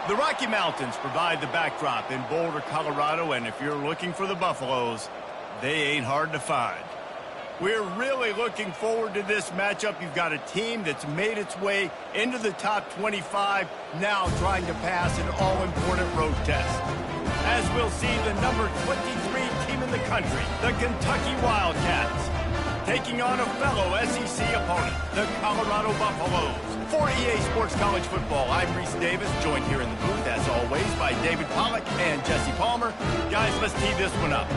The Rocky Mountains provide the backdrop in Boulder, Colorado, and if you're looking for the Buffaloes, they ain't hard to find. We're really looking forward to this matchup. You've got a team that's made its way into the top 25, now trying to pass an all-important road test. As we'll see, the number 23 team in the country, the Kentucky Wildcats, taking on a fellow SEC opponent, the Colorado Buffaloes. For EA Sports College Football, I'm Reese Davis, joined here in the booth, as always, by David Pollack and Jesse Palmer. Guys, let's tee this one up.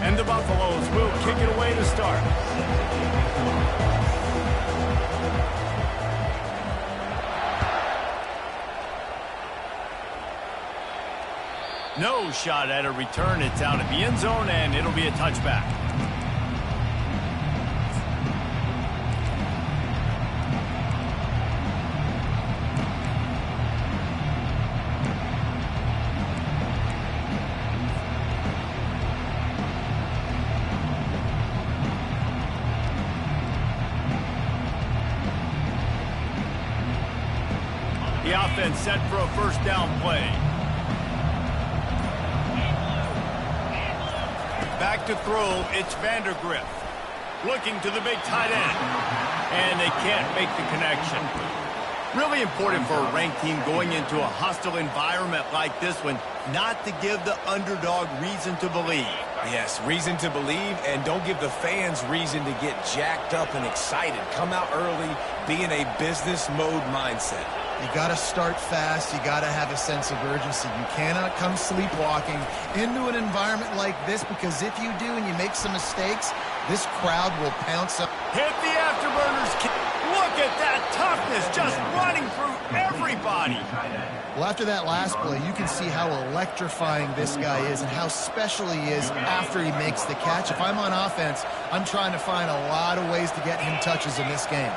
And the Buffaloes will kick it away to start. No shot at a return. It's out of the end zone, and it'll be a touchback. The offense set for a first down play. Back to throw, it's Vandergrift. Looking to the big tight end. And they can't make the connection. Really important for a ranked team going into a hostile environment like this one, not to give the underdog reason to believe. Yes, reason to believe, and don't give the fans reason to get jacked up and excited. Come out early, be in a business mode mindset. You got to start fast. You got to have a sense of urgency. You cannot come sleepwalking into an environment like this, because if you do and you make some mistakes, this crowd will pounce up. Hit the afterburners. Look at that toughness, just running through everybody. Well, after that last play, you can see how electrifying this guy is and how special he is after he makes the catch. If I'm on offense, I'm trying to find a lot of ways to get him touches in this game.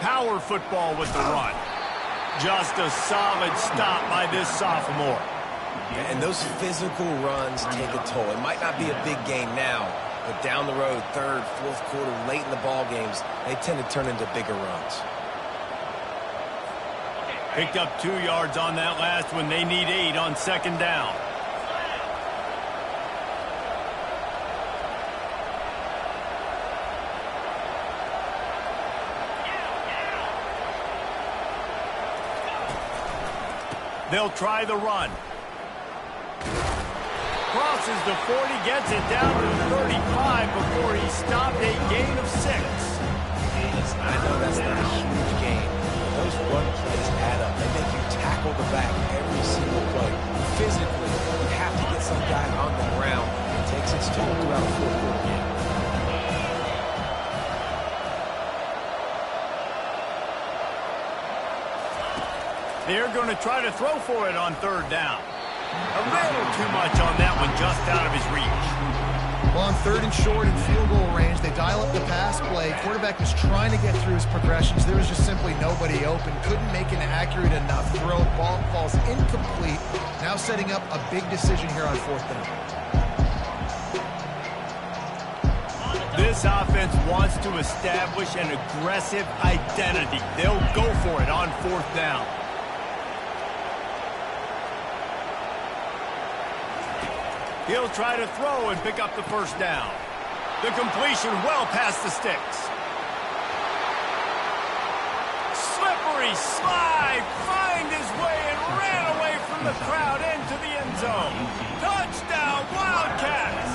Power football with the run. Just a solid stop by this sophomore. And those physical runs take a toll. It might not be a big game now, but down the road, third, fourth quarter, late in the ball games, they tend to turn into bigger runs. Picked up 2 yards on that last one. They need 8 on second down. They'll try the run. Crosses the 40, gets it down to 35 before he stopped, a gain of 6. I know that's not a huge gain, but those run plays add up. They make you tackle the back every single play. Physically, you have to get some guy on the ground. It takes its toll throughout a fourth-quarter game. They're going to try to throw for it on third down. A little too much on that one, just out of his reach. Well, on third and short and field goal range, they dial up the pass play. Quarterback was trying to get through his progressions. There was just simply nobody open. Couldn't make an accurate enough throw. Ball falls incomplete. Now setting up a big decision here on fourth down. This offense wants to establish an aggressive identity. They'll go for it on fourth down. He'll try to throw and pick up the first down. The completion well past the sticks. Slippery slide, find his way and ran away from the crowd into the end zone. Touchdown, Wildcats!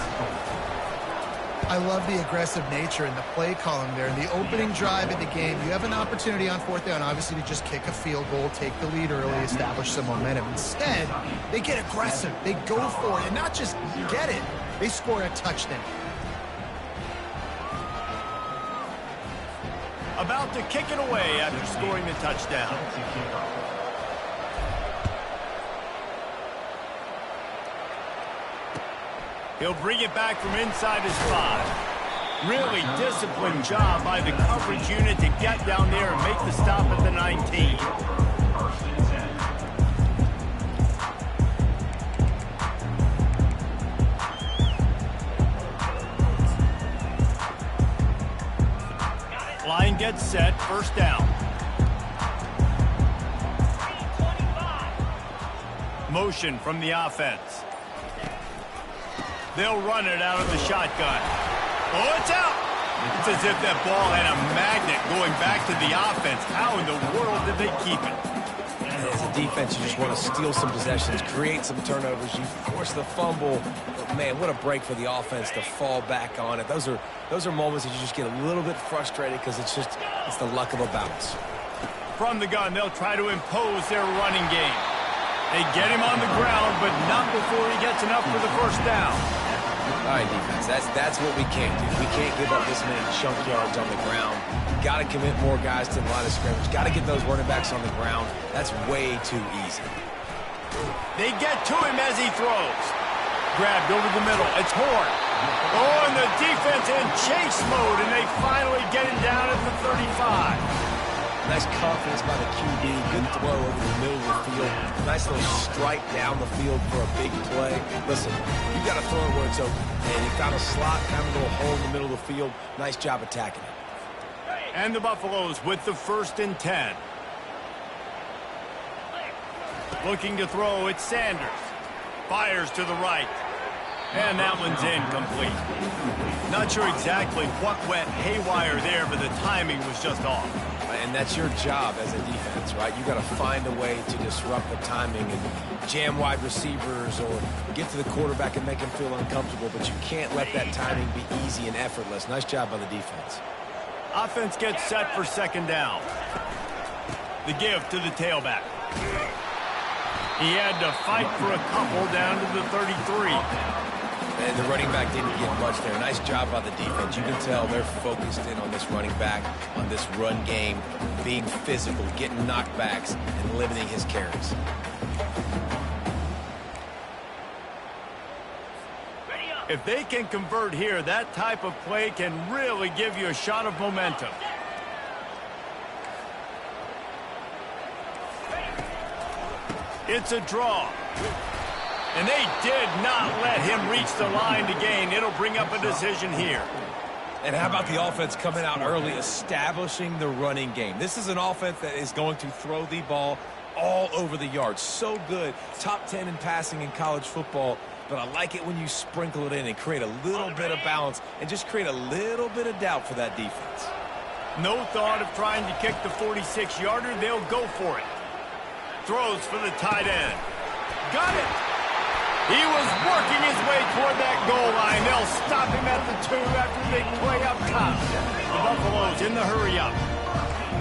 I love the aggressive nature in the play column there. In the opening drive of the game, you have an opportunity on fourth down, obviously, to just kick a field goal, take the lead early, establish some momentum. Instead, they get aggressive. They go for it, and not just get it. They score a touchdown. About to kick it away after scoring the touchdown. He'll bring it back from inside his 5. Really disciplined job by the coverage unit to get down there and make the stop at the 19. Line gets set, first down. Motion from the offense. They'll run it out of the shotgun. Oh, it's out! It's as if that ball had a magnet going back to the offense. How in the world did they keep it? As a defense, you just want to steal some possessions, create some turnovers. You force the fumble. But man, what a break for the offense to fall back on it. Those are moments that you just get a little bit frustrated because it's the luck of a bounce. From the gun, they'll try to impose their running game. They get him on the ground, but not before he gets enough for the first down. All right, defense, that's what we can't do. We can't give up this many chunk yards on the ground. Got to commit more guys to the line of scrimmage. Got to get those running backs on the ground. That's way too easy. They get to him as he throws. Grabbed over the middle. It's Horn. Oh, and the defense in chase mode, and they finally get him down at the 35. Nice confidence by the QB. Good throw over the middle of the field. Nice little strike down the field for a big play. Listen, you got to throw it where it's open. And he found a slot, found a little hole in the middle of the field. Nice job attacking it. And the Buffaloes with the 1st and 10. Looking to throw, it's Sanders. Fires to the right. And that one's incomplete. Not sure exactly what went haywire there, but the timing was just off. And that's your job as a defense, right? You got to find a way to disrupt the timing and jam wide receivers or get to the quarterback and make him feel uncomfortable, but you can't let that timing be easy and effortless. Nice job by the defense. Offense gets set for 2nd down. The give to the tailback. He had to fight for a couple down to the 33. And the running back didn't get much there. Nice job by the defense. You can tell they're focused in on this running back, on this run game, being physical, getting knockbacks, and limiting his carries. If they can convert here, that type of play can really give you a shot of momentum. It's a draw. And they did not let him reach the line to gain. It'll bring up a decision here. And how about the offense coming out early, establishing the running game? This is an offense that is going to throw the ball all over the yard. So good. Top 10 in passing in college football. But I like it when you sprinkle it in and create a little bit of balance and just create a little bit of doubt for that defense. No thought of trying to kick the 46-yarder. They'll go for it. Throws for the tight end. Got it. He was working his way toward that goal line. They'll stop him at the 2 after the big play up top. The Buffaloes in the hurry-up.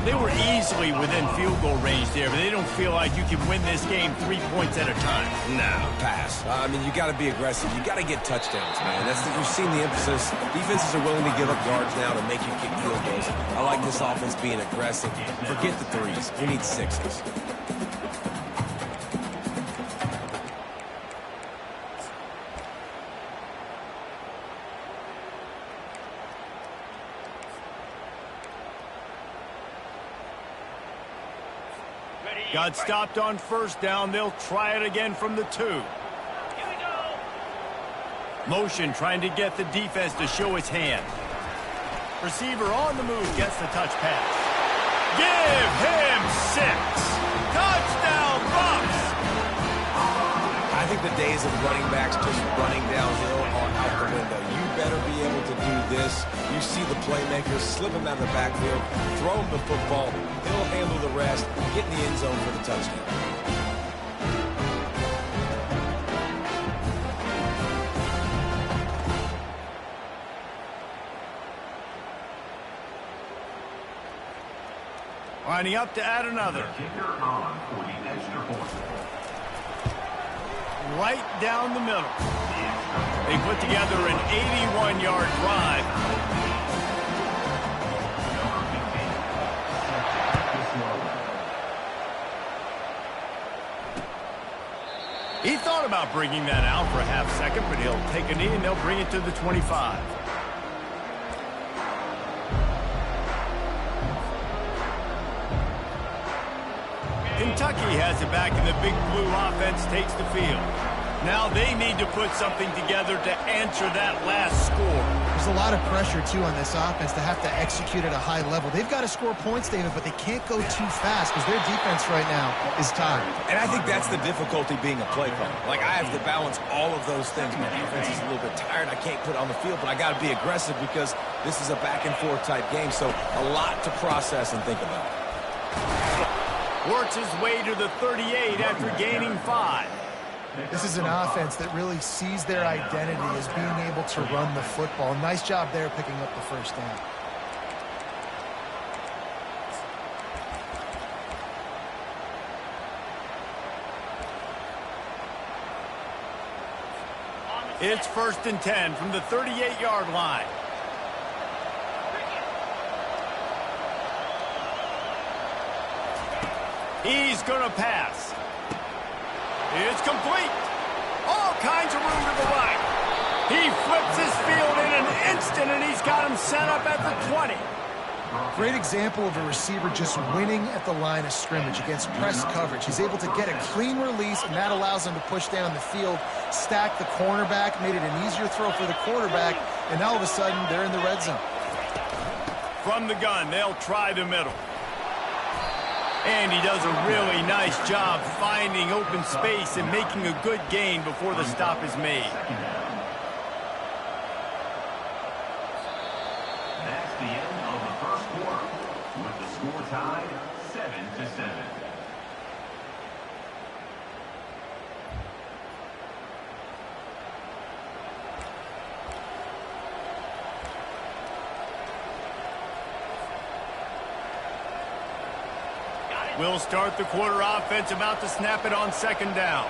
They were easily within field goal range there, but they don't feel like you can win this game 3 points at a time. No, pass. I mean, you got to be aggressive. You got to get touchdowns, man. You've seen the emphasis. Defenses are willing to give up yards now to make you kick field goals. I like this offense being aggressive. Forget the 3s. We need 6s. Got stopped on 1st down. They'll try it again from the 2. Motion trying to get the defense to show its hand. Receiver on the move gets the touch pass. Give him 6. Touchdown, Bucs! I think the days of running backs just running downhill are out the window. You better be able to do this. You see the playmakers, slip him out of the backfield, throw him the football, he'll handle the rest, get in the end zone for the touchdown. Lining up to add another. Right down the middle. They put together an 81-yard drive. He thought about bringing that out for a half second, but he'll take a knee and they'll bring it to the 25. Kentucky has it back, and the Big Blue offense takes the field. Now they need to put something together to answer that last score. There's a lot of pressure, too, on this offense to have to execute at a high level. They've got to score points, David, but they can't go too fast because their defense right now is tired. And I think that's the difficulty being a play caller. Like, I have to balance all of those things. My defense is a little bit tired. I can't put it on the field, but I got to be aggressive because this is a back-and-forth type game, so a lot to process and think about. Works his way to the 38 after gaining 5. This is an offense that really sees their identity as being able to run the football. Nice job there picking up the first down. It's 1st and 10 from the 38-yard line. He's going to pass. It's complete. All kinds of room to the right. He flips his field in an instant, and he's got him set up at the 20. Great example of a receiver just winning at the line of scrimmage against press coverage. He's able to get a clean release, and that allows him to push down the field, stack the cornerback, made it an easier throw for the quarterback, and all of a sudden, they're in the red zone. From the gun, they'll try the middle. And he does a really nice job finding open space and making a good gain before the stop is made. That's the end of the first quarter, with the score tied 7-7. We'll start the quarter offense, about to snap it on 2nd down.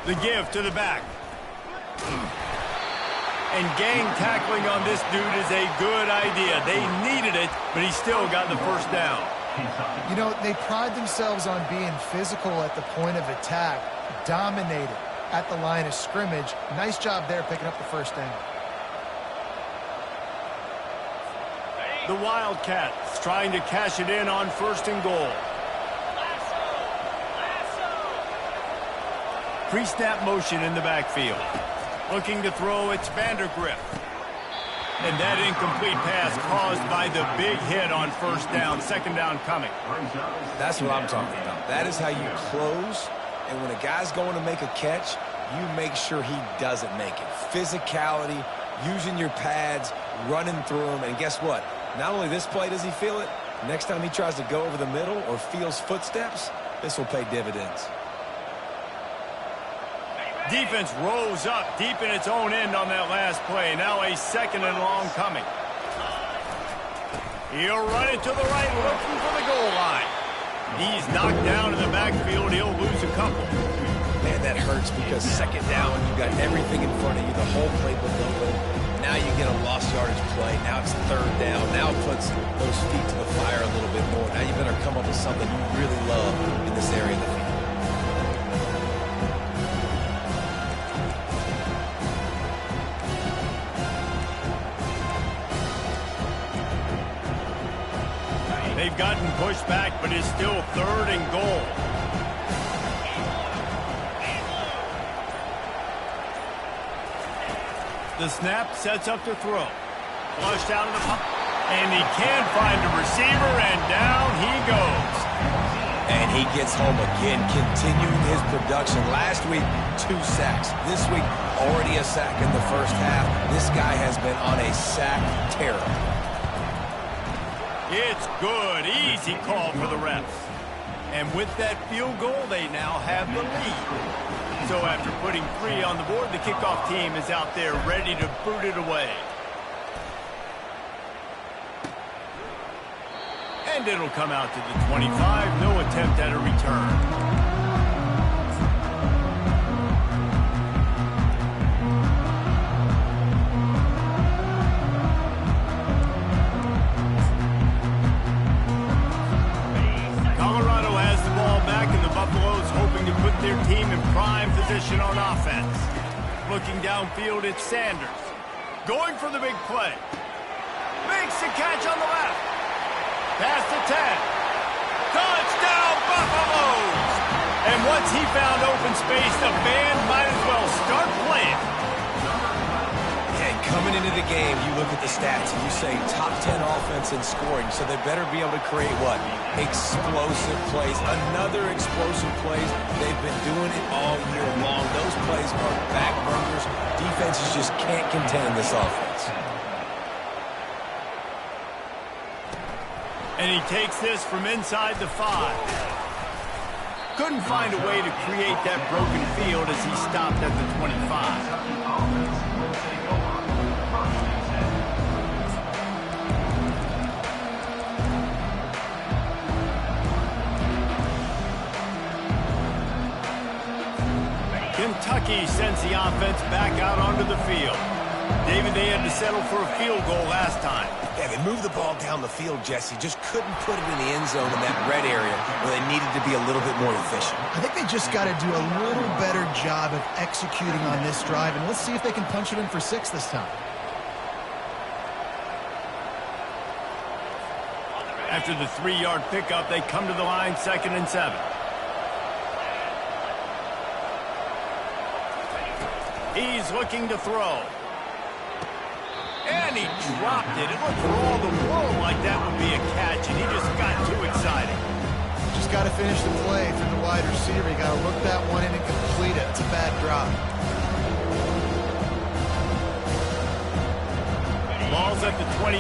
The give to the back. And gang tackling on this dude is a good idea. They needed it, but he still got the first down. You know, they pride themselves on being physical at the point of attack, dominated at the line of scrimmage. Nice job there picking up the first down. The Wildcats trying to cash it in on 1st and goal. Pre-snap motion in the backfield. Looking to throw, it's Vandergrift. And that incomplete pass caused by the big hit on 1st down. 2nd down coming. That's what I'm talking about. That is how you close. And when a guy's going to make a catch, you make sure he doesn't make it. Physicality, using your pads, running through them. And guess what? Not only this play does he feel it, next time he tries to go over the middle or feels footsteps, this will pay dividends. Defense rose up deep in its own end on that last play. Now a 2nd and long coming. He'll run it to the right, looking for the goal line. He's knocked down in the backfield. He'll lose a couple. Man, that hurts because 2nd down, you got everything in front of you, the whole playbook open. Now you get a lost yardage play. Now it's 3rd down. Now it puts those feet to the fire a little bit more. Now you better come up with something you really love in this area of the field. They've gotten pushed back, but it's still 3rd and goal. The snap sets up to throw. Flushed out of the pocket. And he can't find a receiver, and down he goes. And he gets home again, continuing his production. Last week, 2 sacks. This week, already a sack in the first half. This guy has been on a sack terror. It's good. Easy call for the refs. And with that field goal, they now have the lead. So after putting 3 on the board, the kickoff team is out there ready to boot it away. And it'll come out to the 25. No attempt at a return. Buffalo's hoping to put their team in prime position on offense. Looking downfield, it's Sanders. Going for the big play. Makes the catch on the left. Past the 10. Touchdown, Buffaloes! And once he found open space, the band might as well start playing. And coming into the game, you look at the stats and you say top 10 offense in scoring, so they better be able to create what? Explosive plays. Another explosive plays. They've been doing it all year long. Those plays are backburners. Defenses just can't contend this offense. And he takes this from inside the 5. Couldn't find a way to create that broken field as he stopped at the 25. Kentucky sends the offense back out onto the field. David, they had to settle for a field goal last time. Yeah, they moved the ball down the field, Jesse. Just couldn't put it in the end zone in that red area where they needed to be a little bit more efficient. I think they just got to do a little better job of executing on this drive, and let's see if they can punch it in for 6 this time. After the 3-yard pickup, they come to the line, 2nd and 7. He's looking to throw. And he dropped it. It looked for all the world like that would be a catch, and he just got too excited. Just got to finish the play from the wide receiver. You got to look that one in and complete it. It's a bad drop. Ball's at the 29.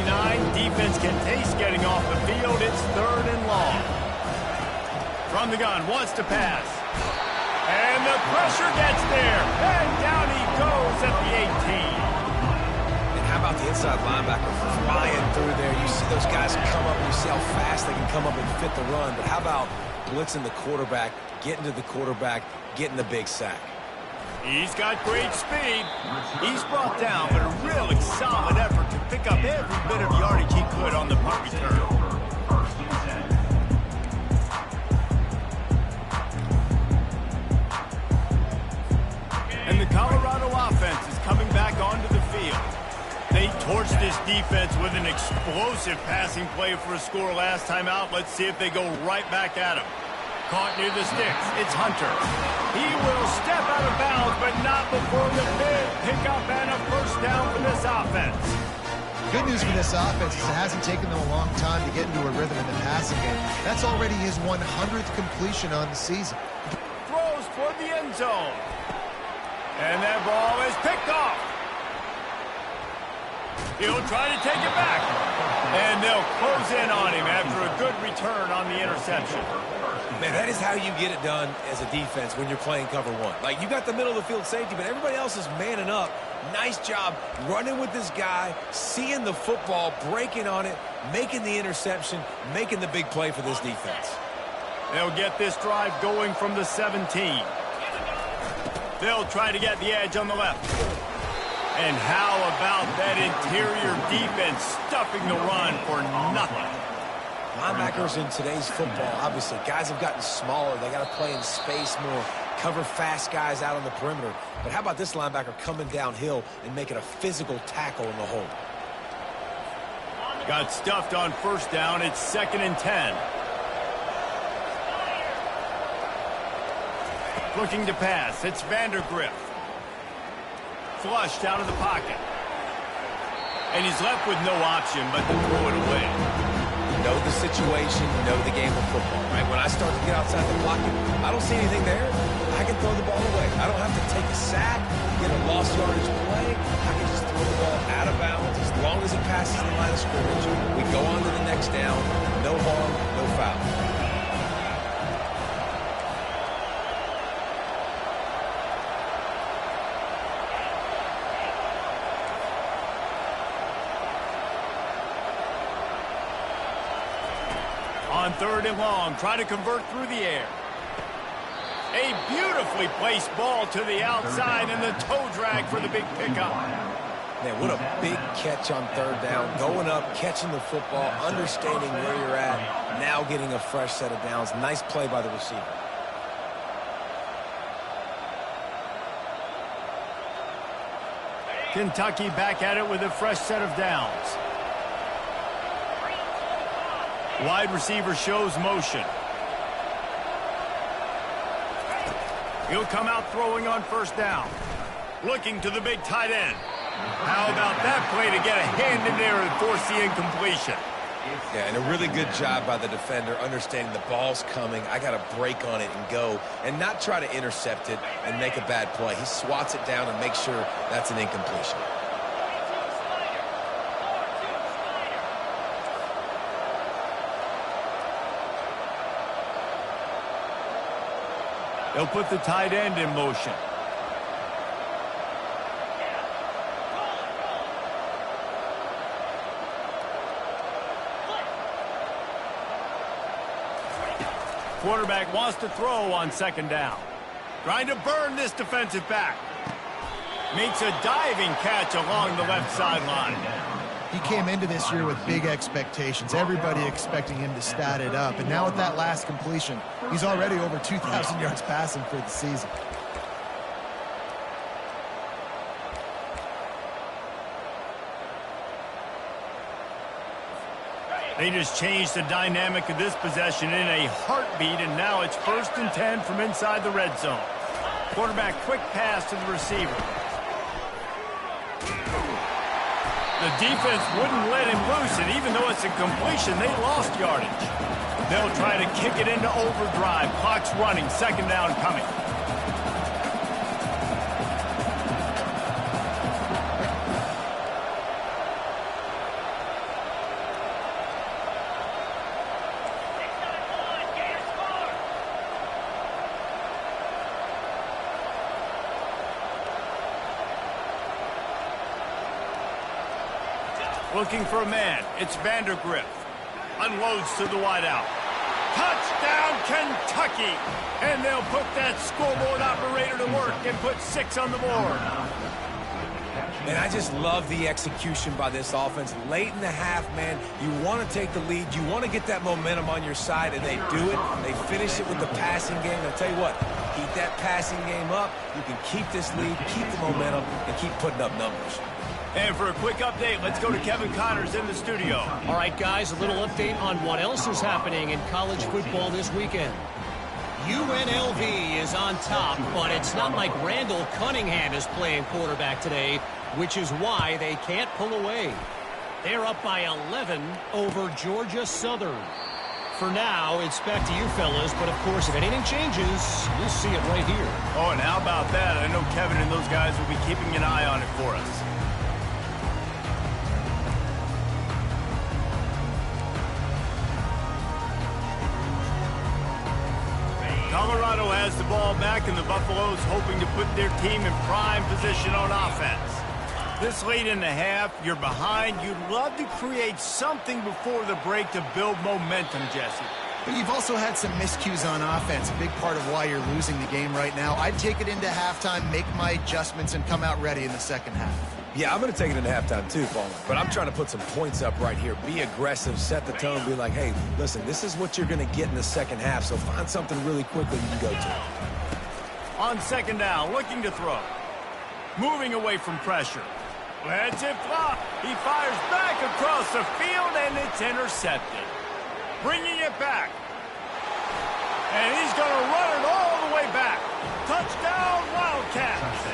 Defense can taste getting off the field. It's 3rd and long. From the gun, wants to pass. And the pressure gets there. And down he goes at the 18. And how about the inside linebacker flying through there? You see those guys come up, and you see how fast they can come up and fit the run. But how about blitzing the quarterback, getting to the quarterback, getting the big sack? He's got great speed. He's brought down, but a really solid effort to pick up every bit of yardage he could on the punt return. And the Colorado offense is coming back onto the field. They torched this defense with an explosive passing play for a score last time out. Let's see if they go right back at him. Caught near the sticks. It's Hunter. He will step out of bounds, but not before the big pickup and a first down for this offense. Good news for this offense is it hasn't taken them a long time to get into a rhythm in the passing game. That's already his 100th completion on the season. Throws toward the end zone. And that ball is picked off. He'll try to take it back. And they'll close in on him after a good return on the interception. Man, that is how you get it done as a defense when you're playing cover 1. Like, you got the middle of the field safety, but everybody else is manning up. Nice job running with this guy, seeing the football, breaking on it, making the interception, making the big play for this defense. They'll get this drive going from the 17. They'll try to get the edge on the left. And how about that interior defense stuffing the run for nothing? Linebackers in today's football, obviously, guys have gotten smaller. They got to play in space more, cover fast guys out on the perimeter. But how about this linebacker coming downhill and making a physical tackle in the hole? Got stuffed on first down. It's 2nd and 10. Looking to pass. It's Vandergrift. Flushed out of the pocket. And he's left with no option but to throw it away. Know the situation, know the game of football, right? When I start to get outside the pocket, I don't see anything there. I can throw the ball away. I don't have to take a sack, get a lost yardage play. I can just throw the ball out of bounds. As long as it passes the line of scrimmage, we go on to the next down. No harm, no foul. On 3rd and long, try to convert through the air. A beautifully placed ball to the outside and the toe drag for the big pickup. Man, what a big catch on 3rd down. Going up, catching the football, understanding where you're at, now getting a fresh set of downs. Nice play by the receiver. Kentucky back at it with a fresh set of downs. Wide receiver shows motion. He'll come out throwing on first down. Looking to the big tight end. How about that play to get a hand in there and force the incompletion? Yeah, and a really good job by the defender understanding the ball's coming. I got to break on it and go and not try to intercept it and make a bad play. He swats it down and makes sure that's an incompletion. They'll put the tight end in motion. Quarterback wants to throw on second down. Trying to burn this defensive back. Makes a diving catch along the left sideline. He came into this year with big expectations. Everybody expecting him to stat it up. And now with that last completion, he's already over 2,000 yards passing for the season. They just changed the dynamic of this possession in a heartbeat, and now it's 1st and 10 from inside the red zone. Quarterback quick pass to the receiver. The defense wouldn't let him loose, and even though it's a completion, they lost yardage. They'll try to kick it into overdrive. Clock's running, second down coming. Looking for a man. It's Vandergriff. Unloads to the wideout. Touchdown, Kentucky! And they'll put that scoreboard operator to work and put 6 on the board. Man, I just love the execution by this offense. Late in the half, man, you want to take the lead. You want to get that momentum on your side, and they do it. They finish it with the passing game. I'll tell you what, keep that passing game up. You can keep this lead, keep the momentum, and keep putting up numbers. And for a quick update, let's go to Kevin Connors in the studio. All right, guys, a little update on what else is happening in college football this weekend. UNLV is on top, but it's not like Randall Cunningham is playing quarterback today, which is why they can't pull away. They're up by 11 over Georgia Southern. For now, it's back to you fellas, but of course, if anything changes, you'll see it right here. Oh, and how about that? I know Kevin and those guys will be keeping an eye on it for us. Colorado has the ball back, and the Buffaloes hoping to put their team in prime position on offense. This late in the half, you're behind. You'd love to create something before the break to build momentum, Jesse. But you've also had some miscues on offense, a big part of why you're losing the game right now. I'd take it into halftime, make my adjustments, and come out ready in the second half. Yeah, I'm going to take it into halftime too, Paul. But I'm trying to put some points up right here. Be aggressive, set the tone, be like, hey, listen, this is what you're going to get in the second half, so find something really quickly you can go to. On second down, looking to throw. Moving away from pressure. Lets it flop. He fires back across the field, and it's intercepted. Bringing it back. And he's going to run it all the way back. Touchdown, Wildcats.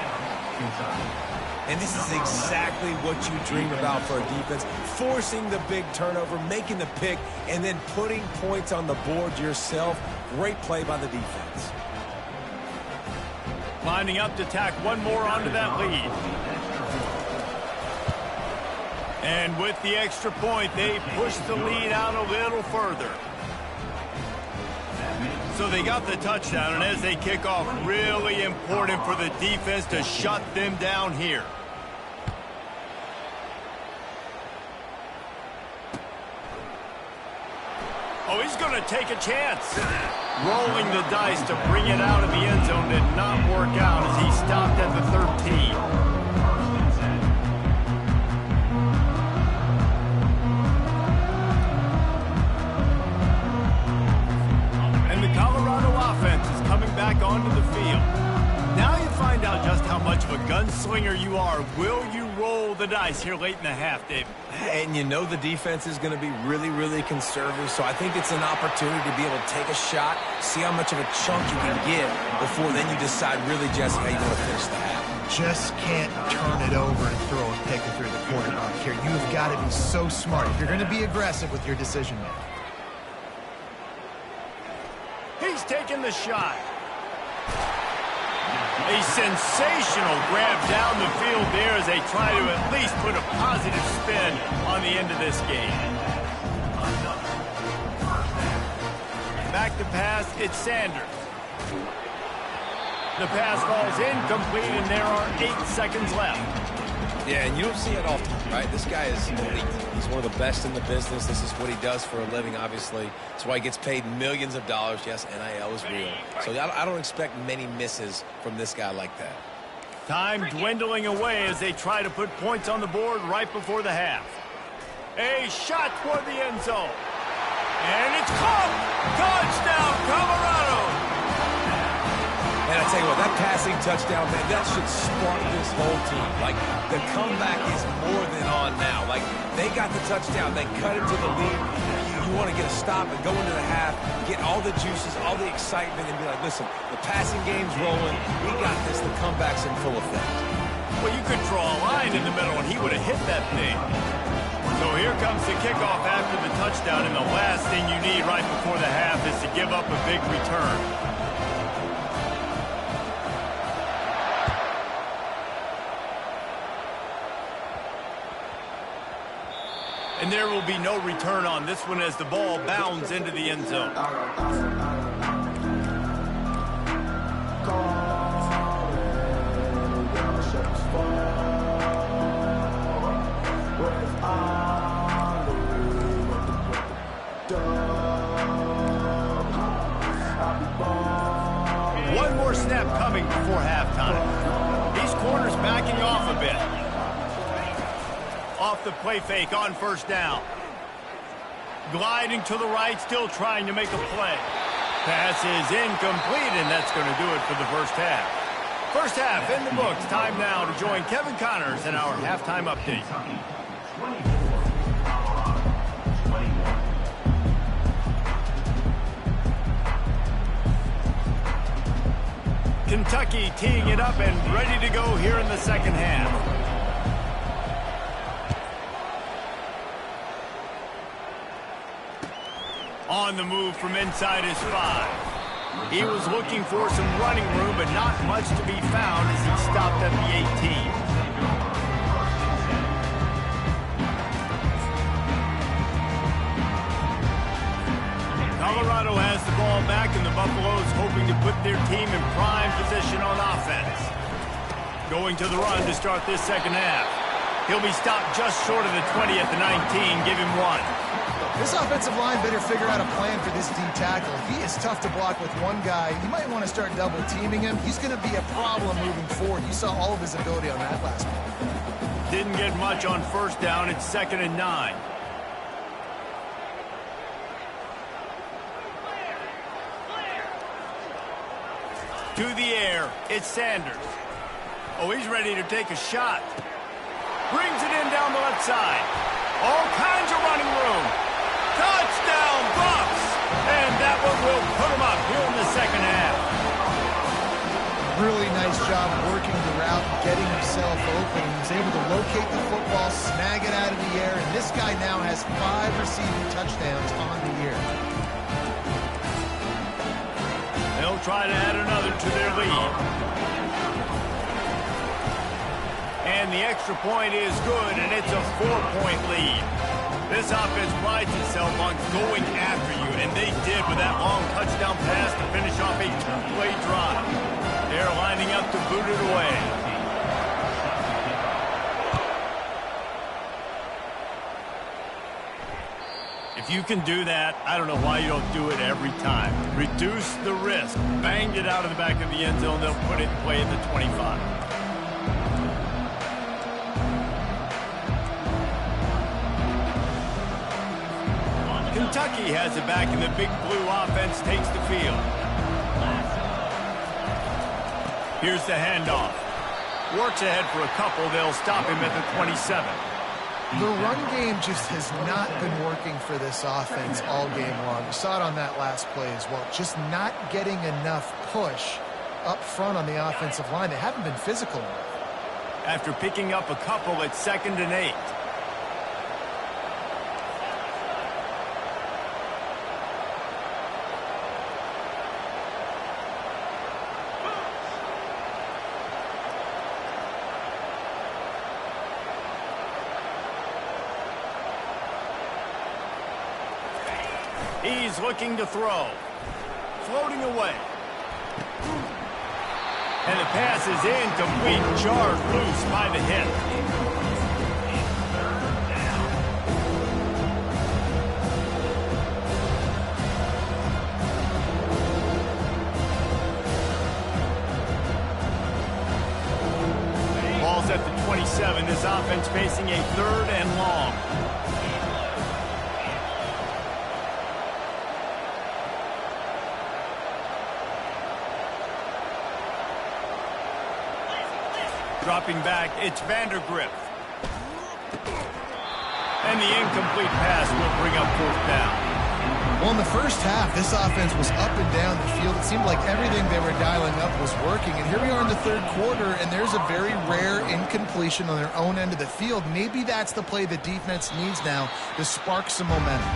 And this is exactly what you dream about for a defense. Forcing the big turnover, making the pick, and then putting points on the board yourself. Great play by the defense. Lining up to tack one more onto that lead. And with the extra point, they push the lead out a little further. So they got the touchdown, and as they kick off, really important for the defense to shut them down here. Oh, he's going to take a chance. Rolling the dice to bring it out of the end zone did not work out as he stopped at the 13. Colorado offense is coming back onto the field. Now you find out just how how much of a gunslinger you are. Will you roll the dice here late in the half, Dave? And you know the defense is going to be really, really conservative, so I think it's an opportunity to be able to take a shot, see how much of a chunk you can get before then you decide really, Jesse, how you want to finish the half. Just can't turn it over and throw a pick through the quarterback here. You've got to be so smart if you're going to be aggressive with your decision making. He's taking the shot. A sensational grab down the field there as they try to at least put a positive spin on the end of this game. Back to pass, it's Sanders. The pass falls incomplete, and there are 8 seconds left. Yeah, and you don't see it often, right? This guy is elite. He's one of the best in the business. This is what he does for a living, obviously. That's why he gets paid millions of dollars. Yes, NIL is real. So I don't expect many misses from this guy like that. Time dwindling away as they try to put points on the board right before the half. A shot toward the end zone. And it's caught! Touchdown, Colorado! And I tell you what, that passing touchdown, man, that should spark this whole team. Like, the comeback is more than on now. Like, they got the touchdown. They cut into the lead. You want to get a stop and go into the half, get all the juices, all the excitement, and be like, listen, the passing game's rolling. We got this. The comeback's in full effect. Well, you could draw a line in the middle, and he would have hit that thing. So here comes the kickoff after the touchdown, and the last thing you need right before the half is to give up a big return. And there will be no return on this one as the ball bounds into the end zone. One more snap coming before halftime. These corners backing off a bit. Off the play fake on first down. Gliding to the right, still trying to make a play. Pass is incomplete, and that's going to do it for the first half. First half in the books. Time now to join Kevin Connors in our halftime update. Kentucky teeing it up and ready to go here in the second half. On the move from inside his 5. He was looking for some running room, but not much to be found as he stopped at the 18. Colorado has the ball back, and the Buffaloes hoping to put their team in prime position on offense. Going to the run to start this second half. He'll be stopped just short of the 20 at the 19. Give him 1. This offensive line better figure out a plan for this D tackle. He is tough to block with one guy. You might want to start double teaming him. He's going to be a problem moving forward. You saw all of his ability on that last one. Didn't get much on first down. It's 2nd and 9. To the air, it's Sanders. Oh, he's ready to take a shot. Brings it in down the left side. All kinds of running room. Touchdown, Bucks! And that one will put him up here in the second half. Really nice job working the route, getting himself open. He was able to locate the football, snag it out of the air, and this guy now has 5 receiving touchdowns on the year. They'll try to add another to their lead. And the extra point is good, and it's a 4-point lead. This offense prides itself on going after you, and they did with that long touchdown pass to finish off a 2-play drive. They're lining up to boot it away. If you can do that, I don't know why you don't do it every time. Reduce the risk. Banged it out of the back of the end zone. They'll put it in play at the 25. Kentucky has it back, and the Big Blue offense takes the field. Here's the handoff. Works ahead for a couple. They'll stop him at the 27. The run game just has not been working for this offense all game long. You saw it on that last play as well. Just not getting enough push up front on the offensive line. They haven't been physical enough. After picking up a couple at 2nd and 8. He's looking to throw. Floating away. And the pass is incomplete. Jarred loose by the hip. Ball's at the 27. This offense facing a 3rd and long. Dropping back, it's Vandergrift. And the incomplete pass will bring up 4th down. Well, in the first half, this offense was up and down the field. It seemed like everything they were dialing up was working. And here we are in the 3rd quarter, and there's a very rare incompletion on their own end of the field. Maybe that's the play the defense needs now to spark some momentum.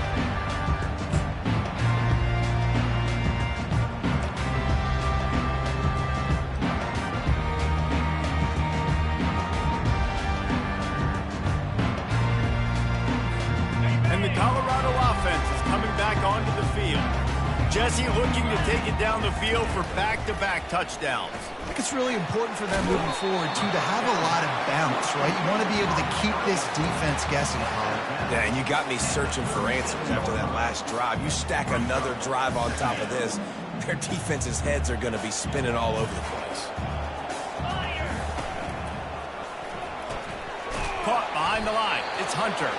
Colorado offense is coming back onto the field. Jesse looking to take it down the field for back-to-back touchdowns. I think it's really important for them moving forward, too, to have a lot of bounce, right? You want to be able to keep this defense guessing, Colin. Yeah, and you got me searching for answers after that last drive. You stack another drive on top of this, their defense's heads are going to be spinning all over the place. Caught behind the line. It's Hunter.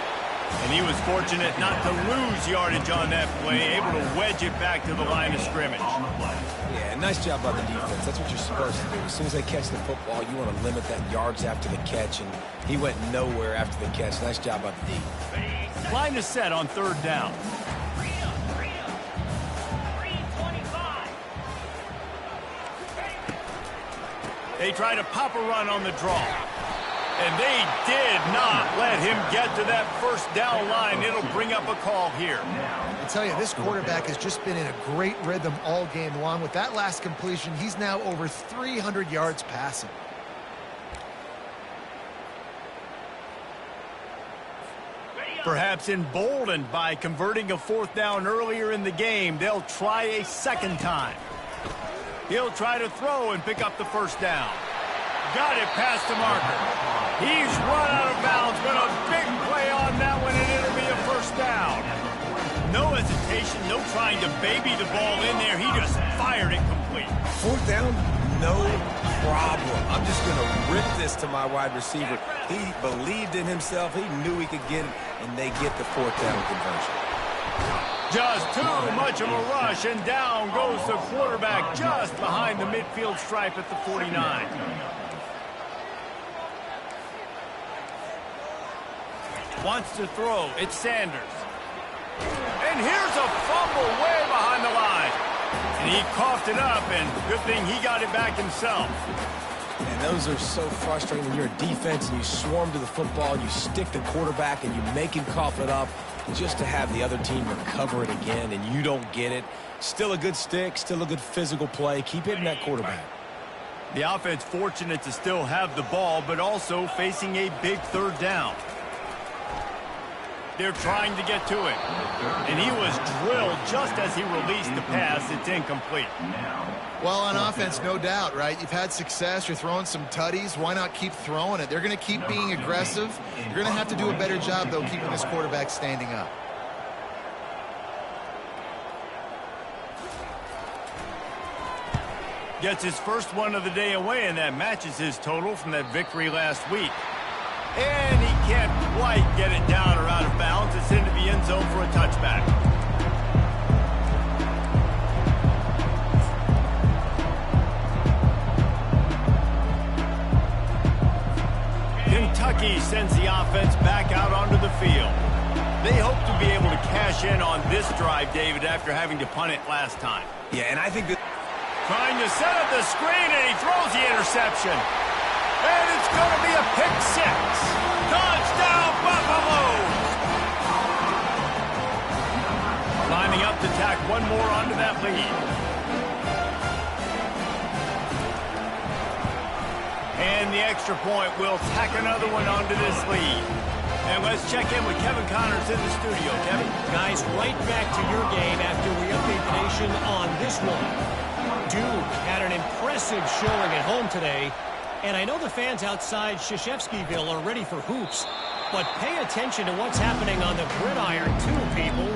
And he was fortunate not to lose yardage on that play, able to wedge it back to the line of scrimmage. Yeah, nice job by the defense. That's what you're supposed to do. As soon as they catch the football, you want to limit that yards after the catch, and he went nowhere after the catch. Nice job by the D. Line is set on 3rd down. They try to pop a run on the draw. And they did not let him get to that 1st down line. It'll bring up a call here. I tell you, this quarterback has just been in a great rhythm all game long. With that last completion, he's now over 300 yards passing. Perhaps emboldened by converting a 4th down earlier in the game, they'll try a 2nd time. He'll try to throw and pick up the 1st down. Got it past the marker. He's run out of bounds, but a big play on that one, and it'll be a 1st down. No hesitation, no trying to baby the ball in there. He just fired it complete. 4th down, no problem. I'm just going to rip this to my wide receiver. He believed in himself. He knew he could get it, and they get the 4th down conversion. Just too much of a rush, and down goes the quarterback just behind the midfield stripe at the 49. Wants to throw. It's Sanders. And here's a fumble way behind the line. And he coughed it up, and good thing he got it back himself. And those are so frustrating when you're a defense and you swarm to the football, you stick the quarterback, and you make him cough it up just to have the other team recover it again, and you don't get it. Still a good stick, still a good physical play. Keep hitting that quarterback. The offense fortunate to still have the ball, but also facing a big 3rd down. They're trying to get to it. And he was drilled just as he released the pass. It's incomplete. Well, on offense, no doubt, right? You've had success. You're throwing some tutties. Why not keep throwing it? They're going to keep being aggressive. You're going to have to do a better job, though, keeping this quarterback standing up. Gets his first one of the day away, and that matches his total from that victory last week. And he can't quite get it down or out of bounds. It's into the end zone for a touchback. Kentucky sends the offense back out onto the field. They hope to be able to cash in on this drive, David, after having to punt it last time. Yeah, and I think that... Trying to set up the screen, and he throws the interception. And it's going to be a pick six. Touchdown, Buffalo! Lining up to tack one more onto that lead. And the extra point will tack another one onto this lead. And let's check in with Kevin Connors in the studio. Kevin? Guys, right back to your game after we update the nation on this one. Duke had an impressive showing at home today. And I know the fans outside Krzyzewskiville are ready for hoops. But pay attention to what's happening on the gridiron, too, people.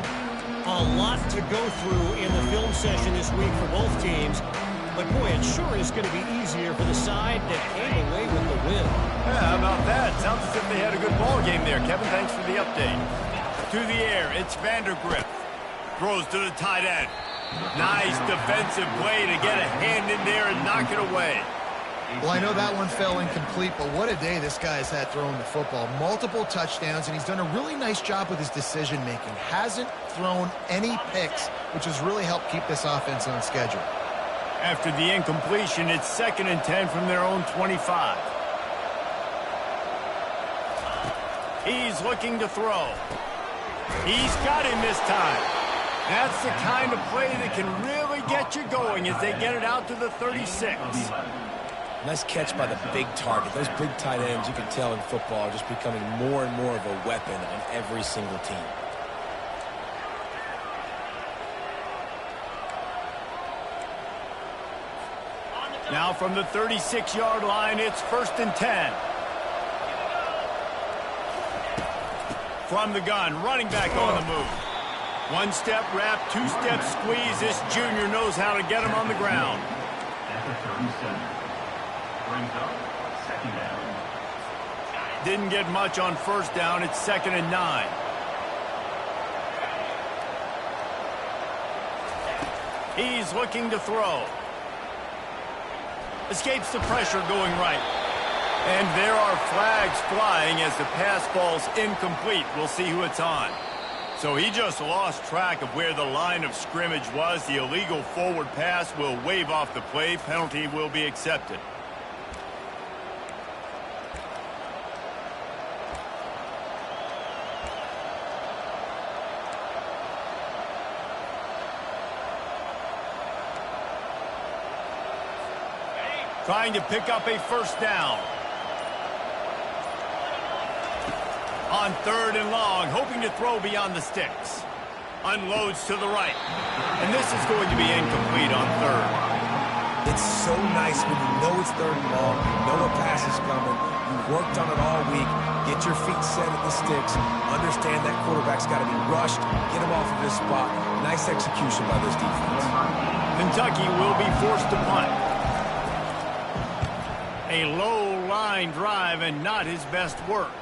A lot to go through in the film session this week for both teams. But, boy, it sure is going to be easier for the side that came away with the win. Yeah, how about that? Sounds as if they had a good ball game there. Kevin, thanks for the update. To the air, it's Vandergrift. Throws to the tight end. Nice defensive play to get a hand in there and knock it away. Well, I know that one fell incomplete, but what a day this guy's had throwing the football. Multiple touchdowns, and he's done a really nice job with his decision-making. Hasn't thrown any picks, which has really helped keep this offense on schedule. After the incompletion, it's 2nd and 10 from their own 25. He's looking to throw. He's got him this time. That's the kind of play that can really get you going as they get it out to the 36. Nice catch by the big target. Those big tight ends, you can tell in football, are just becoming more and more of a weapon on every single team. Now from the 36-yard line, it's 1st and 10. From the gun, running back on the move. One-step wrap, two-step squeeze. This junior knows how to get him on the ground. At the 37. Brings up 2nd down. Didn't get much on 1st down. It's 2nd and 9. He's looking to throw. Escapes the pressure going right. And there are flags flying as the pass falls incomplete. We'll see who it's on. So he just lost track of where the line of scrimmage was. The illegal forward pass will wave off the play. Penalty will be accepted. Trying to pick up a 1st down. On 3rd and long, hoping to throw beyond the sticks. Unloads to the right. And this is going to be incomplete on 3rd. It's so nice when you know it's 3rd and long, you know a pass is coming, you worked on it all week, get your feet set at the sticks, understand that quarterback's got to be rushed, get him off of this spot. Nice execution by this defense. Kentucky will be forced to punt. A low line drive and not his best work.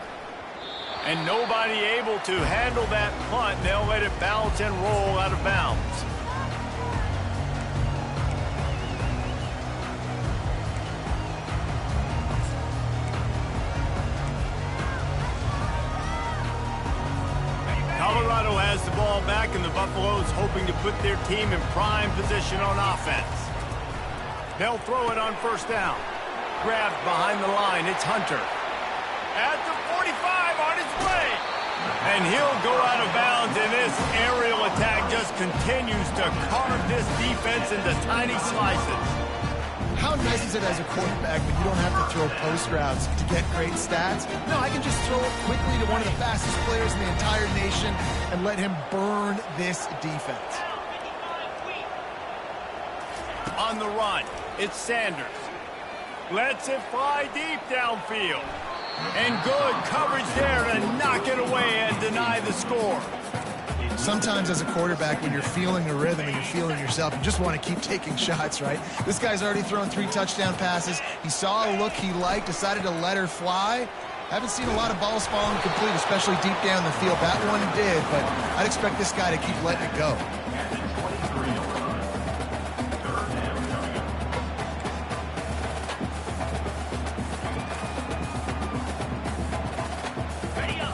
And nobody able to handle that punt. They'll let it bounce and roll out of bounds. Colorado has the ball back, and the Buffaloes hoping to put their team in prime position on offense. They'll throw it on 1st down. Grabbed behind the line, it's Hunter. At the 45 on his way. And he'll go out of bounds, and this aerial attack just continues to carve this defense into tiny slices. How nice is it as a quarterback when you don't have to throw post routes to get great stats? No, I can just throw it quickly to one of the fastest players in the entire nation and let him burn this defense. On the run, it's Sanders. Lets it fly deep downfield. And good coverage there to knock it away and deny the score. Sometimes as a quarterback, when you're feeling the rhythm and you're feeling yourself, you just want to keep taking shots, right? This guy's already thrown 3 touchdown passes. He saw a look he liked, decided to let her fly. Haven't seen a lot of balls falling complete, especially deep down the field. That one did, but I'd expect this guy to keep letting it go.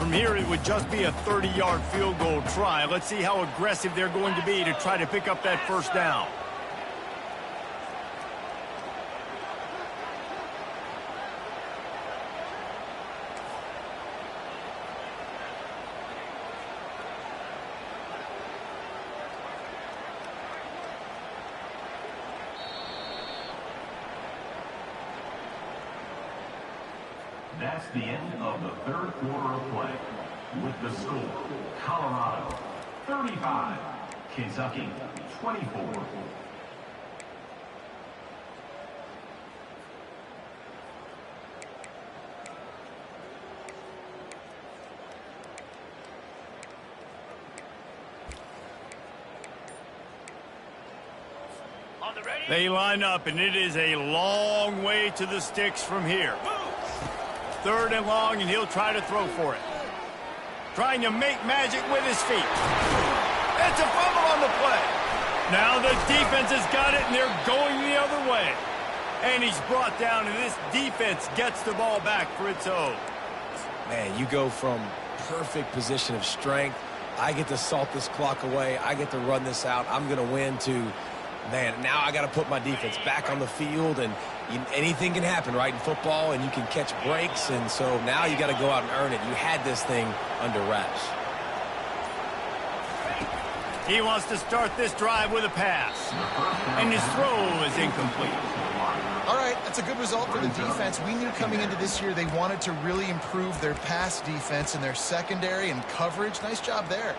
from here, it would just be a 30-yard field goal try. Let's see how aggressive they're going to be to try to pick up that first down. That's the end of the third quarter of play. With the score, Colorado 35, Kentucky 24. They line up, and it is a long way to the sticks from here. 3rd and long, and he'll try to throw for it. Trying to make magic with his feet. It's a fumble on the play. Now the defense has got it, and they're going the other way. And he's brought down, and this defense gets the ball back for its own. Man, you go from perfect position of strength. I get to salt this clock away. I get to run this out. I'm going to win to, man, now I got to put my defense back on the field, and anything can happen, right, in football, and you can catch breaks, and so now you got to go out and earn it. You had this thing under wraps. He wants to start this drive with a pass, and his throw is incomplete. All right, that's a good result for the defense. We knew coming into this year they wanted to really improve their pass defense and their secondary and coverage. Nice job there.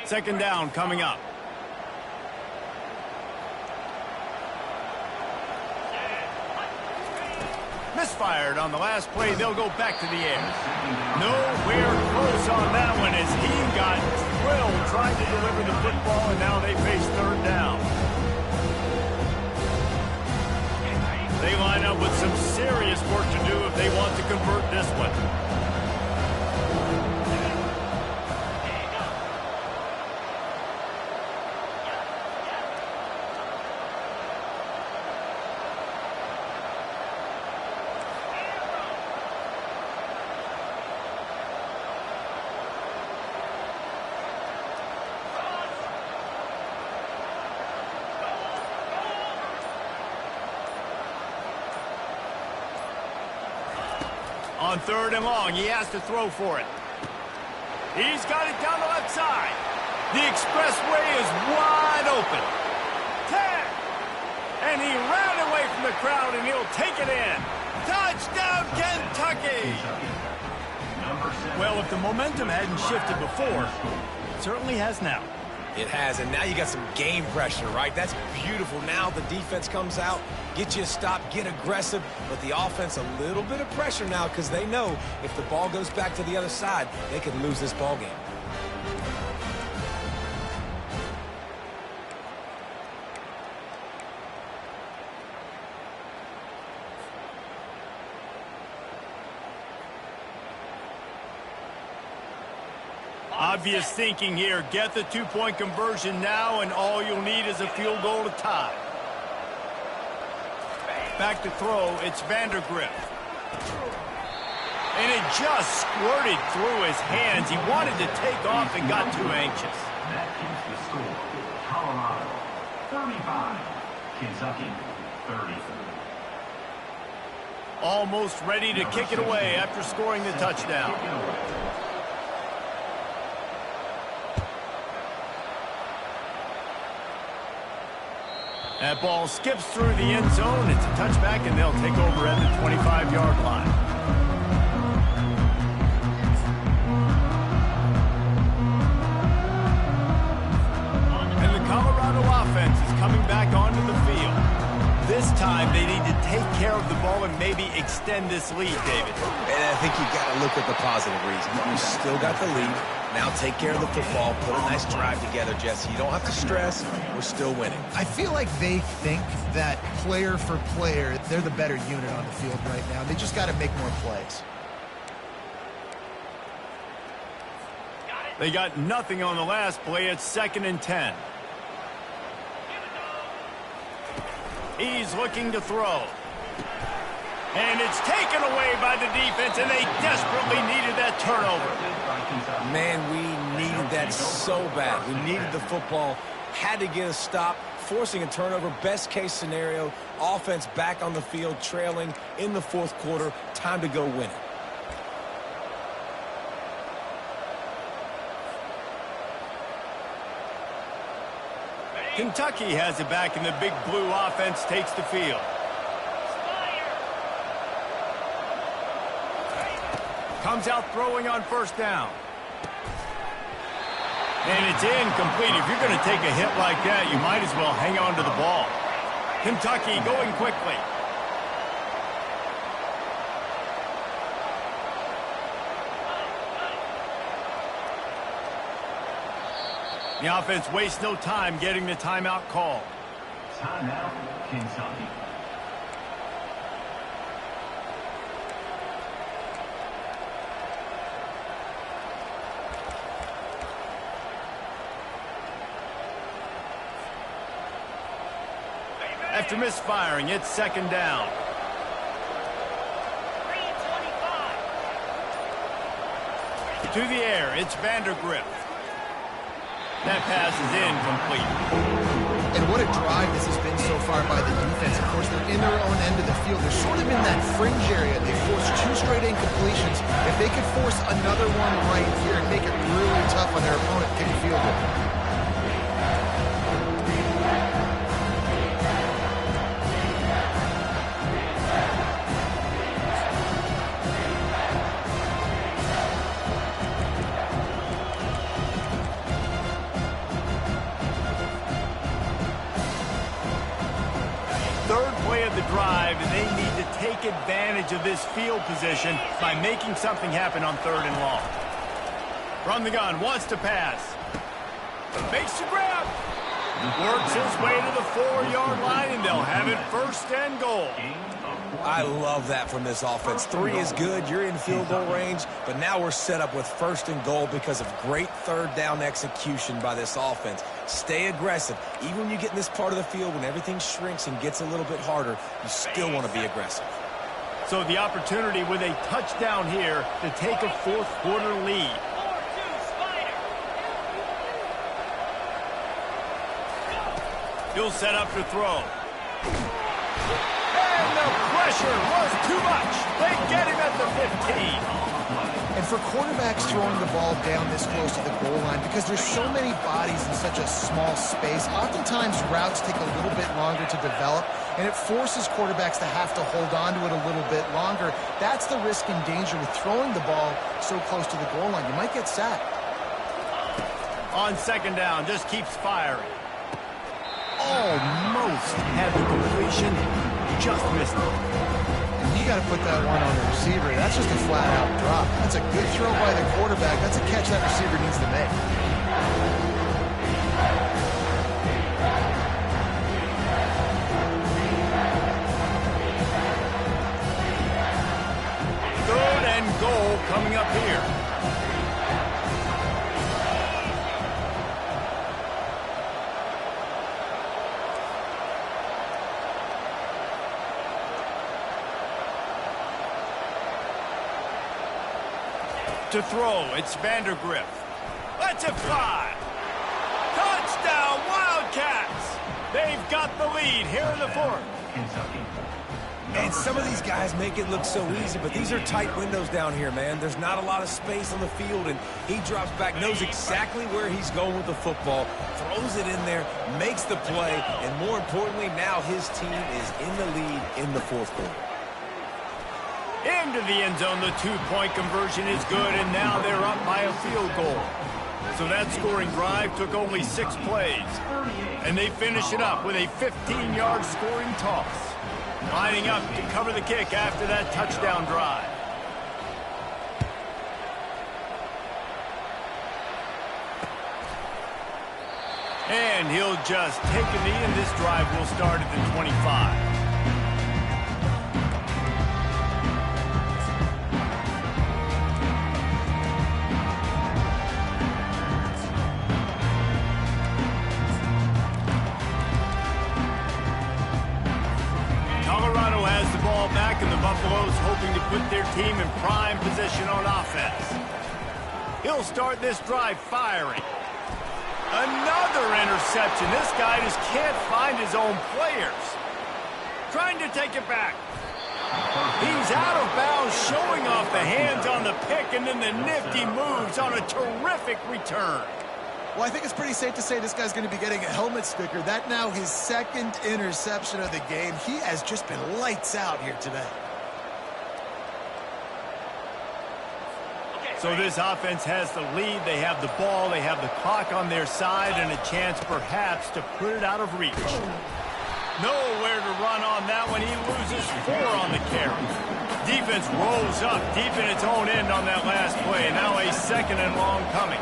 Second down coming up. Misfired on the last play. They'll go back to the air. Nowhere close on that one as he got drilled trying to deliver the football, and now they face 3rd down. They line up with some serious work to do if they want to convert this one. On 3rd and long, he has to throw for it. He's got it down the left side. The expressway is wide open. 10. And he ran away from the crowd, and he'll take it in. Touchdown, Kentucky! Well, if the momentum hadn't shifted before, it certainly has now. It has, and now you got some game pressure, right? That's beautiful. Now the defense comes out, get you a stop, get aggressive, but the offense a little bit of pressure now because they know if the ball goes back to the other side, they could lose this ball game. Obvious thinking here. Get the 2-point conversion now, and all you'll need is a field goal to tie. Back to throw. It's Vandergrift. And it just squirted through his hands. He wanted to take off and got too anxious. That keeps the score. Colorado 35, Kentucky 30. Almost ready to kick it away after scoring the touchdown. That ball skips through the end zone. It's a touchback, and they'll take over at the 25-yard line. And the Colorado offense is coming back onto the field. This time, they need to take care of the ball and maybe extend this lead, David. And I think you've got to look at the positive reasons. You still got the lead. Now take care of the football. Put a nice drive together, Jesse. You don't have to stress. We're still winning. I feel like they think that player for player, they're the better unit on the field right now. They just got to make more plays. They got nothing on the last play. It's 2nd and 10. He's looking to throw. And it's taken away by the defense, and they desperately needed that turnover. Man, we needed that so bad. We needed the football, had to get a stop, forcing a turnover. Best case scenario, offense back on the field, trailing in the 4th quarter. Time to go win it. Kentucky has it back, and the big blue offense takes the field. Comes out throwing on 1st down. And it's incomplete. If you're going to take a hit like that, you might as well hang on to the ball. Kentucky going quickly. The offense wastes no time getting the timeout call. Timeout, Kentucky. After misfiring, it's 2nd down. To the air, it's Vandergrift. That pass is incomplete. And what a drive this has been so far by the defense. Of course, they're in their own end of the field. They're sort of in that fringe area. They forced 2 straight incompletions. If they could force another one right here and make it really tough on their opponent to kick a field goal. The drive, and they need to take advantage of this field position by making something happen on 3rd and long. From the gun, wants to pass. Makes the grab. Works his way to the 4-yard line, and they'll have it 1st and goal. I love that from this offense. 3 is good. You're in field goal range, but now we're set up with 1st and goal because of great 3rd down execution by this offense. Stay aggressive. Even when you get in this part of the field, when everything shrinks and gets a little bit harder, you still want to be aggressive. So the opportunity with a touchdown here to take a 4th quarter lead. He'll set up to throw. And the pressure was too much. They get him at the 15. And for quarterbacks throwing the ball down this close to the goal line, because there's so many bodies in such a small space, oftentimes routes take a little bit longer to develop, and it forces quarterbacks to have to hold on to it a little bit longer. That's the risk and danger with throwing the ball so close to the goal line. You might get sacked. On 2nd down, just keeps firing. Almost had the completion, just missed it. And you got to put that one on the receiver. That's just a flat-out drop. That's a good throw by the quarterback. That's a catch that receiver needs to make. Third and goal coming up here. To throw, it's Vandergrift. Let's it fly. Touchdown, Wildcats. They've got the lead here in the 4th. And some of these guys make it look so easy, but these are tight windows down here, man. There's not a lot of space on the field, and he drops back, knows exactly where he's going with the football, throws it in there, makes the play, and more importantly, now his team is in the lead in the 4th quarter. Into the end zone, the 2-point conversion is good, and now they're up by a field goal. So that scoring drive took only 6 plays, and they finish it up with a 15-yard scoring toss. Lining up to cover the kick after that touchdown drive. And he'll just take a knee, and this drive will start at the 25. team in prime position on offense. He'll start this drive firing. Another interception. This guy just can't find his own players. Trying to take it back. He's out of bounds, showing off the hands on the pick, and then the nifty moves on a terrific return. Well, I think it's pretty safe to say this guy's going to be getting a helmet sticker. That now his second interception of the game. He has just been lights out here today. So this offense has the lead. They have the ball. They have the clock on their side and a chance perhaps to put it out of reach. Nowhere to run on that one. He loses 4 on the carry. Defense rolls up deep in its own end on that last play. Now a second and long coming.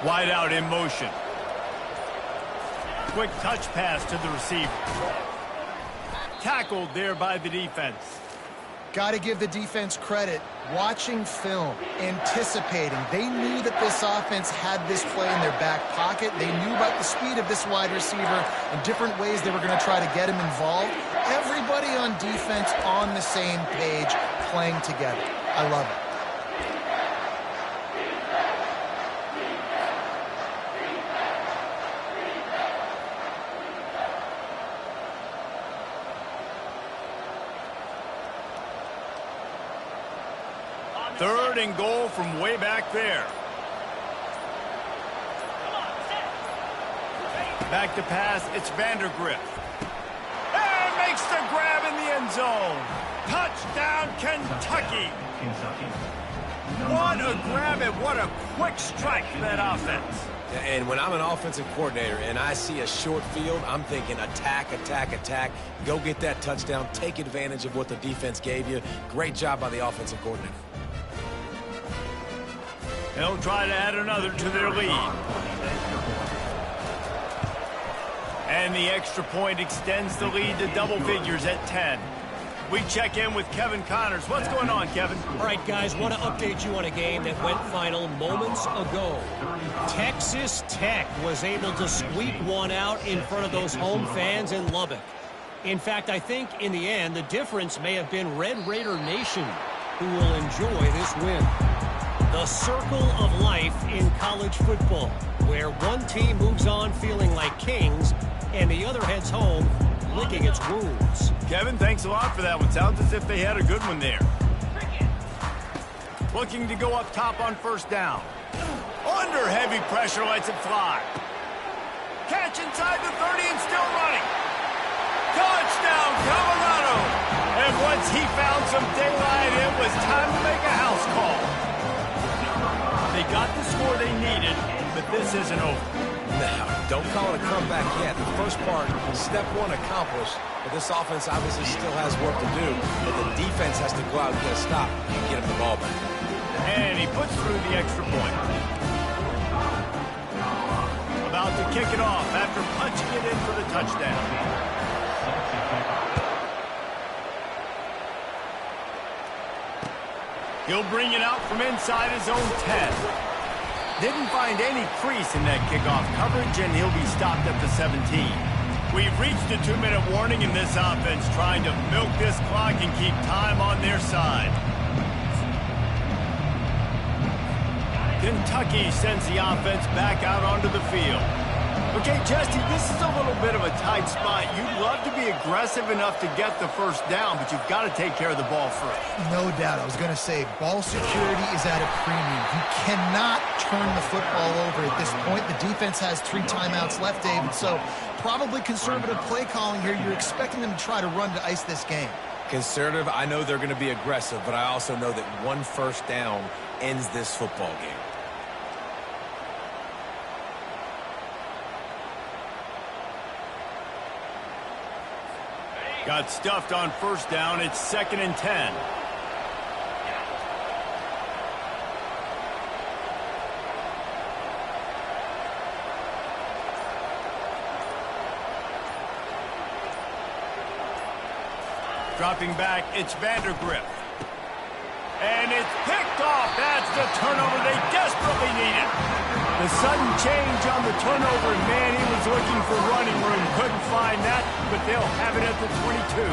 Wide out in motion. Quick touch pass to the receiver. Tackled there by the defense. Got to give the defense credit. Watching film, anticipating. They knew that this offense had this play in their back pocket. They knew about the speed of this wide receiver and different ways they were going to try to get him involved. Everybody on defense on the same page, playing together. I love it. Third and goal from way back there. Back to pass, it's Vandergriff. And makes the grab in the end zone. Touchdown, Kentucky. What a grab and what a quick strike for that offense. And when I'm an offensive coordinator and I see a short field, I'm thinking attack, attack, attack. Go get that touchdown. Take advantage of what the defense gave you. Great job by the offensive coordinator. They'll try to add another to their lead. And the extra point extends the lead to double figures at 10. We check in with Kevin Connors. What's going on, Kevin? All right, guys, want to update you on a game that went final moments ago. Texas Tech was able to squeak one out in front of those home fans in Lubbock. In fact, I think in the end, the difference may have been Red Raider Nation, who will enjoy this win. The circle of life in college football, where one team moves on feeling like kings and the other heads home licking its wounds. Kevin, thanks a lot for that one. Sounds as if they had a good one there. Looking to go up top on first down. Under heavy pressure, lets it fly. Catch inside the 30 and still running. Touchdown, Colorado! And once he found some daylight, it was time to make a house call. They got the score they needed, but this isn't over. Now, don't call it a comeback yet. The first part, step one accomplished, but this offense obviously still has work to do. But the defense has to go out and get a stop and get him the ball back. And he puts through the extra point. About to kick it off after punching it in for the touchdown. He'll bring it out from inside his own 10. Didn't find any crease in that kickoff coverage, and he'll be stopped at the 17. We've reached a 2-minute warning in this offense, trying to milk this clock and keep time on their side. Kentucky sends the offense back out onto the field. Okay, Jesse, this is a little bit of a tight spot. You'd love to be aggressive enough to get the first down, but you've got to take care of the ball first. No doubt. I was going to say, ball security is at a premium. You cannot turn the football over at this point. The defense has 3 timeouts left, David, so probably conservative play calling here. You're expecting them to try to run to ice this game. Conservative, I know they're going to be aggressive, but I also know that one first down ends this football game. Got stuffed on first down. It's 2nd and 10. Dropping back, it's Vandergrift. And it's picked off. That's the turnover they desperately needed. The sudden change on the turnover, and man, he was looking for running room. Couldn't find that, but they'll have it at the 22.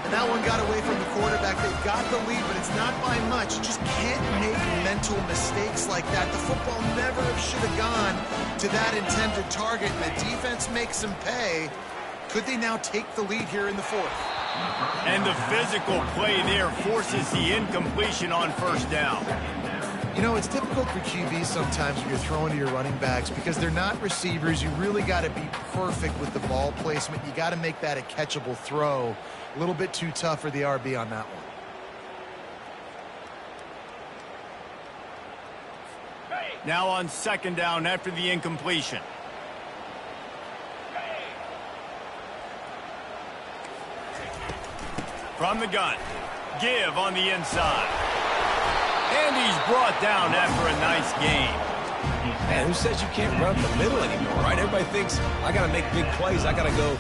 And that one got away from the quarterback. They've got the lead, but it's not by much. You just can't make mental mistakes like that. The football never should have gone to that intended target, and the defense makes them pay. Could they now take the lead here in the fourth? And the physical play there forces the incompletion on first down. You know, it's difficult for QBs sometimes when you're throwing to your running backs because they're not receivers. You really got to be perfect with the ball placement. You got to make that a catchable throw. A little bit too tough for the RB on that one. Now on second down after the incompletion. From the gun, give on the inside. And he's brought down after a nice game. Man, who says you can't run the middle anymore, right? Everybody thinks, I got to make big plays. I got to go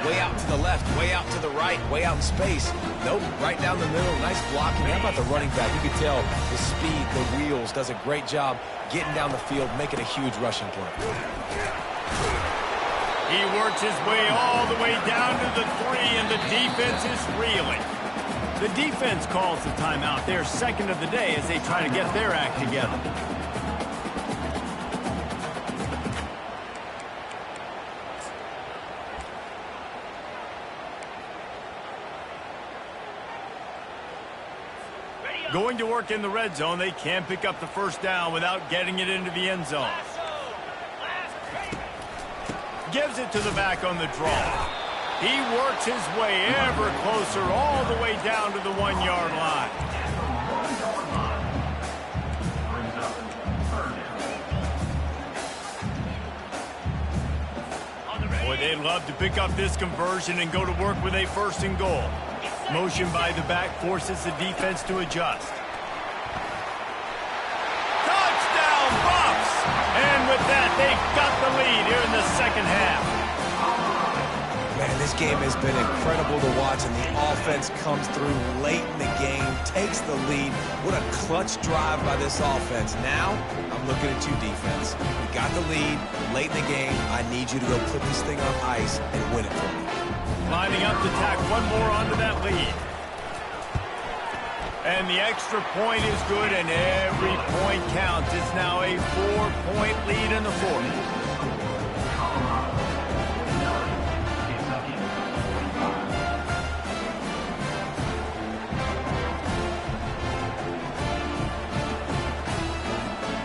way out to the left, way out to the right, way out in space. Nope, right down the middle. Nice blocking. How about the running back? You can tell the speed, the wheels, does a great job getting down the field, making a huge rushing play. He works his way all the way down to the 3, and the defense is reeling. The defense calls the timeout. They're second of the day as they try to get their act together. Going to work in the red zone, they can pick up the first down without getting it into the end zone. Gives it to the back on the draw. He works his way ever closer all the way down to the 1-yard line. Boy, they'd love to pick up this conversion and go to work with a 1st and goal. Motion by the back forces the defense to adjust. Touchdown, Buffs! And with that, they've got the lead here in the second half. Man, this game has been incredible to watch, and the offense comes through late in the game, takes the lead. What a clutch drive by this offense. Now, I'm looking at you, defense. We got the lead late in the game. I need you to go put this thing on ice and win it for me. Lining up to tack one more onto that lead. And the extra point is good, and every point counts. It's now a 4-point lead in the fourth.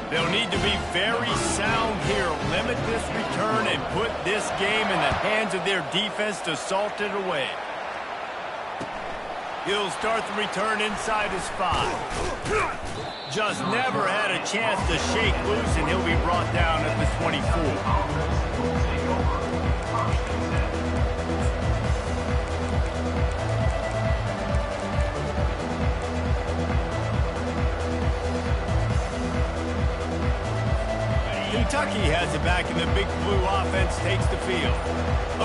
They'll need to be very sound here. Limit this return and put this game in the hands of their defense to salt it away. He'll start the return inside his 5. Just never had a chance to shake loose, and he'll be brought down at the 24. Kentucky has it back, and the Big Blue offense takes the field.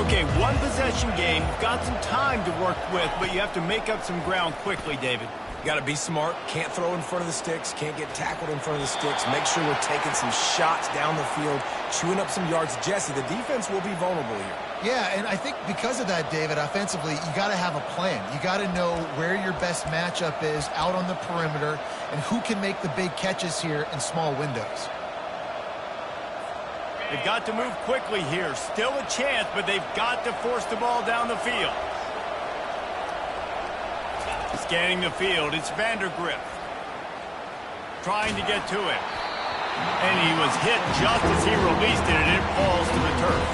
Okay, one possession game. You've got some time to work with, but you have to make up some ground quickly, David. You got to be smart. Can't throw in front of the sticks. Can't get tackled in front of the sticks. Make sure we're taking some shots down the field, chewing up some yards. Jesse, the defense will be vulnerable here. Yeah, and I think because of that, David, offensively, you got to have a plan. You got to know where your best matchup is out on the perimeter and who can make the big catches here in small windows. They've got to move quickly here. Still a chance, but they've got to force the ball down the field. Scanning the field, it's Vandergrift. Trying to get to it. And he was hit just as he released it, and it falls to the turf.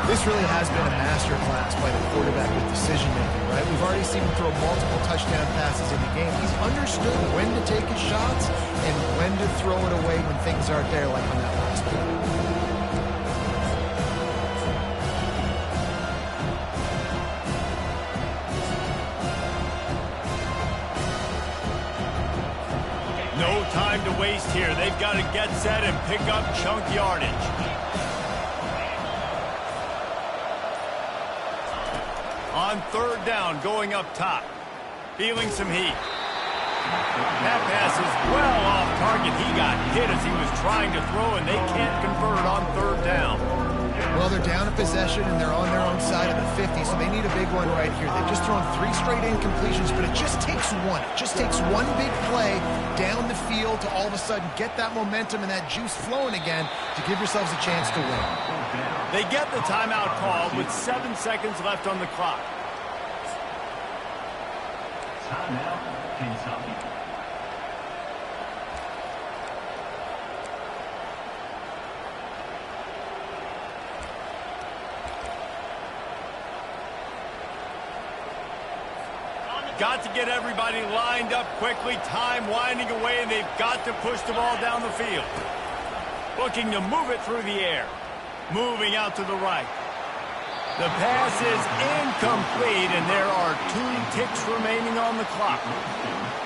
This really has been a masterclass by the quarterback with decision-making, right? We've already seen him throw multiple touchdown passes in the game. He's understood when to take his shots and when to throw it away when things aren't there, like on that last play. No time to waste here. They've got to get set and pick up chunk yardage. On on third down going up top. Feeling some heat. That pass is well off target. He got hit as he was trying to throw, and they can't convert on third down. Well, they're down a possession, and they're on their own side of the 50, so they need a big one right here. They've just thrown 3 straight incompletions, but it just takes one. It just takes one big play down the field to all of a sudden get that momentum and that juice flowing again to give yourselves a chance to win. They get the timeout called with 7 seconds left on the clock. Timeout, Kentucky. Got to get everybody lined up quickly. Time winding away, and they've got to push the ball down the field. Looking to move it through the air. Moving out to the right. The pass is incomplete, and there are 2 ticks remaining on the clock.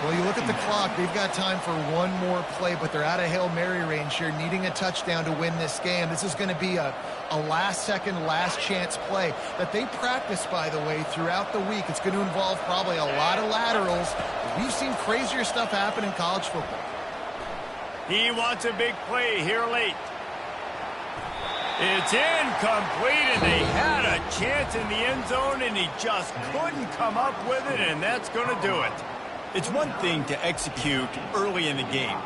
Well, you look at the clock, they've got time for one more play, but they're out of Hail Mary range here, needing a touchdown to win this game. This is going to be a last-second, last-chance play that they practice, by the way, throughout the week. It's going to involve probably a lot of laterals. We've seen crazier stuff happen in college football. He wants a big play here late. It's incomplete, and they had a chance in the end zone, and he just couldn't come up with it, and that's going to do it. It's one thing to execute early in the game.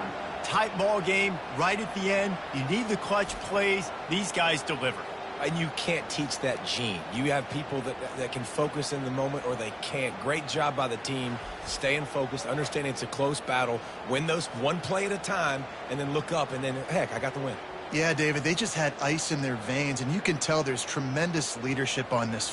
Tight ball game, right at the end. You need the clutch plays. These guys deliver. And you can't teach that gene. You have people that can focus in the moment or they can't. Great job by the team, staying focused, understanding it's a close battle, win those one play at a time, and then look up, and then, heck, I got the win. Yeah, David, they just had ice in their veins, and you can tell there's tremendous leadership on this